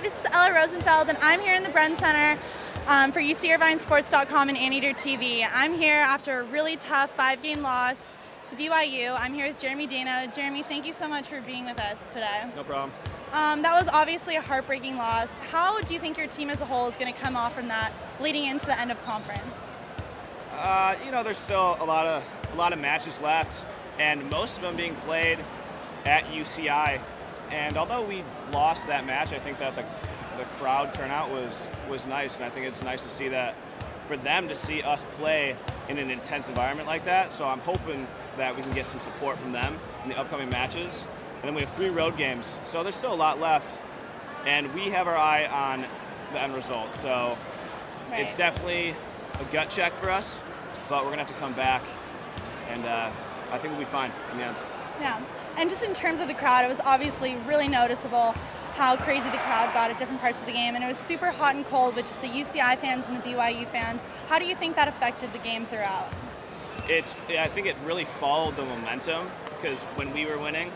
Hi, this is Ella Rosenfeld, and I'm here in the Bren Center for UCIrvinesports.com and Anteater TV. I'm here after a really tough 5-game loss to BYU. I'm here with Jeremy Dejno. Jeremy, thank you so much for being with us today. No problem. That was obviously a heartbreaking loss. How do you think your team as a whole is going to come off from that leading into the end of conference? There's still a lot of matches left, and most of them being played at UCI. And although we lost that match, I think that the crowd turnout was nice, and I think it's nice to see that for them to see us play in an intense environment like that. So I'm hoping that we can get some support from them in the upcoming matches. And then we have 3 road games, so there's still a lot left, and we have our eye on the end result. So It's definitely a gut check for us, but we're gonna have to come back, and I think we'll be fine in the end. Yeah, and just in terms of the crowd, it was obviously really noticeable how crazy the crowd got at different parts of the game, and it was super hot and cold with just the UCI fans and the BYU fans. How do you think that affected the game throughout? I think it really followed the momentum, because when we were winning,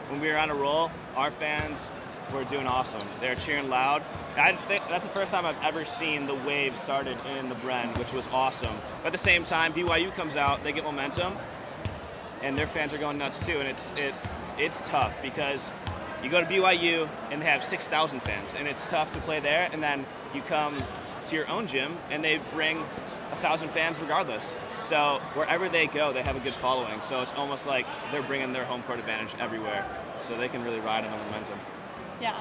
when we were on a roll, our fans were doing awesome. They were cheering loud. I think that's the first time I've ever seen the wave started in the Bren, which was awesome. But at the same time, BYU comes out, they get momentum, and their fans are going nuts too. And it's tough because you go to BYU and they have 6,000 fans, and it's tough to play there. And then you come to your own gym and they bring 1,000 fans regardless. So wherever they go, they have a good following. So it's almost like they're bringing their home court advantage everywhere, so they can really ride on the momentum. Yeah.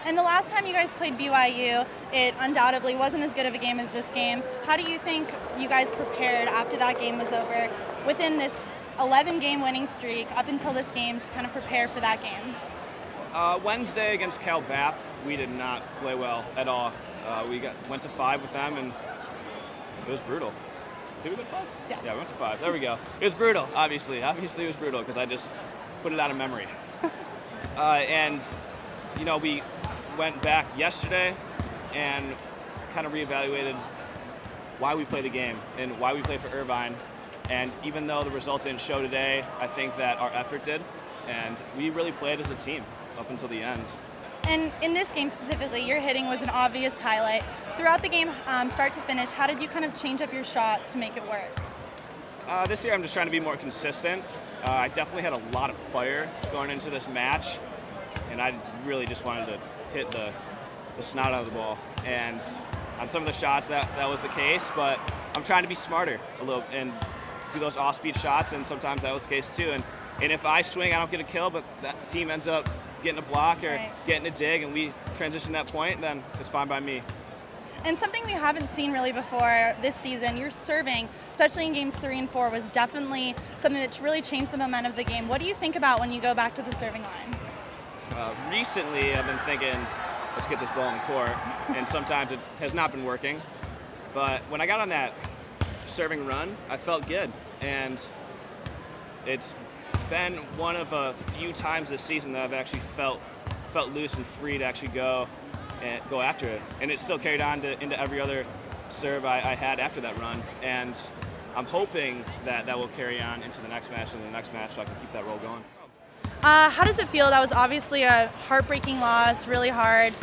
And the last time you guys played BYU, it undoubtedly wasn't as good of a game as this game. How do you think you guys prepared after that game was over within this 11-game winning streak up until this game to kind of prepare for that game? Wednesday against Cal Bap, we did not play well at all. We went to 5 with them, and it was brutal. Did we go to 5? Yeah, we went to 5. There we go. It was brutal, obviously. Obviously it was brutal because I just put it out of memory. We went back yesterday and kind of reevaluated why we play the game and why we play for Irvine. And even though the result didn't show today, I think that our effort did. And we really played as a team up until the end. And in this game specifically, your hitting was an obvious highlight. Throughout the game, start to finish, how did you kind of change up your shots to make it work? This year I'm just trying to be more consistent. I definitely had a lot of fire going into this match, and I really just wanted to hit the snot out of the ball. And on some of the shots that was the case, but I'm trying to be smarter a little and do those off-speed shots, and sometimes that was the case too. And if I swing, I don't get a kill, but that team ends up getting a block or getting a dig, and we transition that point, then it's fine by me. And something we haven't seen really before this season, your serving, especially in games 3 and 4, was definitely something that really changed the momentum of the game. What do you think about when you go back to the serving line? Recently, I've been thinking, let's get this ball in the court, and sometimes it has not been working. But when I got on that serving run, I felt good, and it's been one of a few times this season that I've actually felt loose and free to actually go after it, and it still carried on into every other serve I had after that run, and I'm hoping that will carry on into the next match and the next match, so I can keep that roll going. How does it feel? That was obviously a heartbreaking loss, really hard.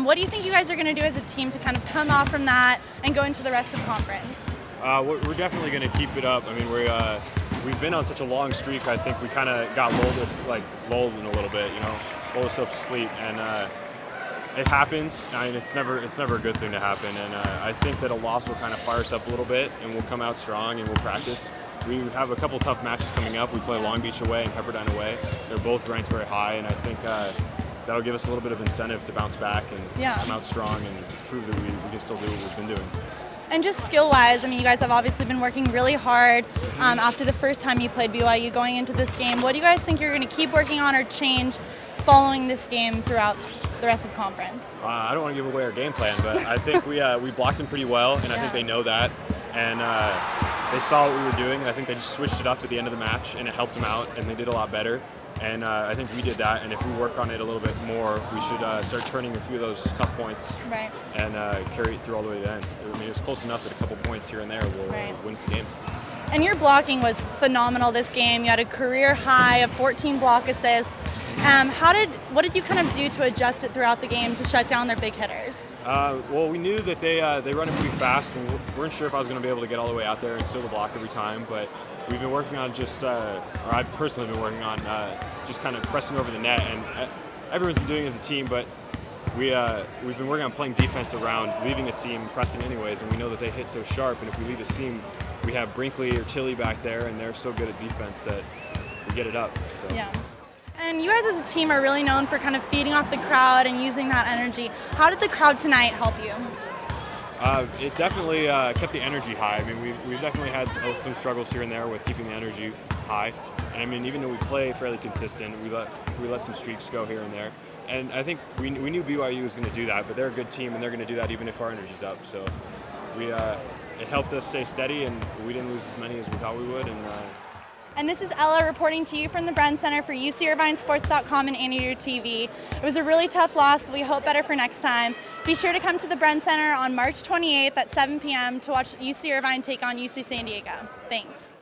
What do you think you guys are going to do as a team to kind of come off from that and go into the rest of conference? We're definitely going to keep it up. I mean, we've been on such a long streak. I think we kind of got lulled in a little bit, lulled ourselves to sleep, and it happens. I mean, it's never a good thing to happen, and I think that a loss will kind of fire us up a little bit, and we'll come out strong and we'll practice. We have a couple tough matches coming up. We play Long Beach away and Pepperdine away. They're both ranked very high, and I think that'll give us a little bit of incentive to bounce back and come out strong and prove that we can still do what we've been doing. And just skill-wise, I mean, you guys have obviously been working really hard after the first time you played BYU going into this game. What do you guys think you're going to keep working on or change following this game throughout the rest of conference? I don't want to give away our game plan, but I think we blocked them pretty well, and I think they know that. And they saw what we were doing, and I think they just switched it up at the end of the match, and it helped them out, and they did a lot better. And I think we did that, and if we work on it a little bit more, we should start turning a few of those tough points and carry it through all the way to the end. I mean, it was close enough that a couple points here and there will win us the game. And your blocking was phenomenal this game. You had a career high of 14 block assists. What did you kind of do to adjust it throughout the game to shut down their big hitters? Well, we knew that they run it pretty fast, and we weren't sure if I was going to be able to get all the way out there and steal the block every time. But we've been working on or I've personally been working on just kind of pressing over the net, and everyone's been doing it as a team. But we've been working on playing defense around leaving a seam, pressing anyways, and we know that they hit so sharp. And if we leave a seam, we have Brinkley or Tilly back there, and they're so good at defense that we get it up. So. Yeah. And you guys as a team are really known for kind of feeding off the crowd and using that energy. How did the crowd tonight help you? It definitely kept the energy high. I mean, we've definitely had some struggles here and there with keeping the energy high. And I mean, even though we play fairly consistent, we let some streaks go here and there. And I think we knew BYU was going to do that, but they're a good team and they're going to do that even if our energy's up. So it helped us stay steady, and we didn't lose as many as we thought we would. And this is Ella reporting to you from the Bren Center for UCIrvineSports.com and Anteater TV. It was a really tough loss, but we hope better for next time. Be sure to come to the Bren Center on March 28th at 7 p.m. to watch UC Irvine take on UC San Diego. Thanks.